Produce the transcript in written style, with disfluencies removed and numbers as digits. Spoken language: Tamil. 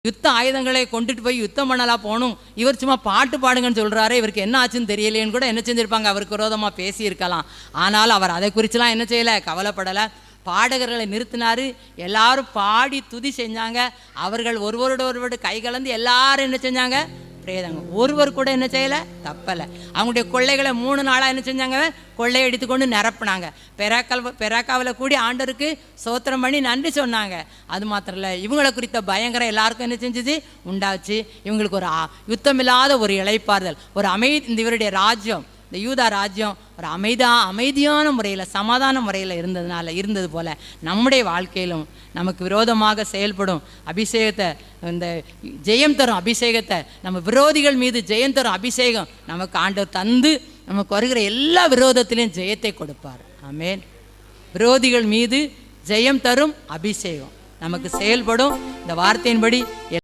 யுத்த ஆயுதங்களை கொண்டுட்டு போய் யுத்தம் பண்ணலாம் போகணும். இவர் சும்மா பாட்டு பாடுங்கன்னு சொல்கிறாரு, இவருக்கு என்ன ஆச்சுன்னு தெரியலேன்னு கூட என்ன செஞ்சுருப்பாங்க, அவருக்கு விரோதமாக பேசியிருக்கலாம். ஆனால் அவர் அதை குறித்துலாம் என்ன செய்யலை, கவலைப்படலை. பாடகர்களை நிறுத்தினார், எல்லாரும் பாடி துதி செஞ்சாங்க. அவர்கள் ஒருவரோடு கை கலந்து எல்லாரும் என்ன செஞ்சாங்க, பிரேதங்க. ஒருவர் கூட என்ன செய்யலை, தப்பலை. அவங்களுடைய கொள்ளைகளை 3 நாளாக என்ன செஞ்சாங்க, கொள்ளையை எடுத்துக்கொண்டு நிரப்புனாங்க. பெராக்காவில் கூடி ஆண்டருக்கு சோத்திரம் பண்ணி நன்றி சொன்னாங்க. அது மாத்திரம் இல்லை, இவங்களை குறித்த பயங்கரம் எல்லாருக்கும் என்ன செஞ்சுச்சு, உண்டாச்சு. இவங்களுக்கு ஒரு யுத்தமில்லாத ஒரு இளைப்பாறுதல், ஒரு இந்த இவருடைய ராஜ்யம், இந்த யூதா ராஜ்யம் ஒரு அமைதியான முறையில் சமாதான முறையில் இருந்தது போல் நம்முடைய வாழ்க்கையிலும் நமக்கு விரோதமாக செயல்படும் அபிஷேகத்தை, இந்த ஜெயம் தரும் அபிஷேகத்தை, நம்ம விரோதிகள் மீது ஜெயம் தரும் அபிஷேகம் நமக்கு ஆண்டவர் தந்து நமக்கு வருகிற எல்லா விரோதத்திலையும் ஜெயத்தை கொடுப்பார். ஆமென். விரோதிகள் மீது ஜெயம் தரும் அபிஷேகம் நமக்கு செயல்படும். இந்த வார்த்தையின்படி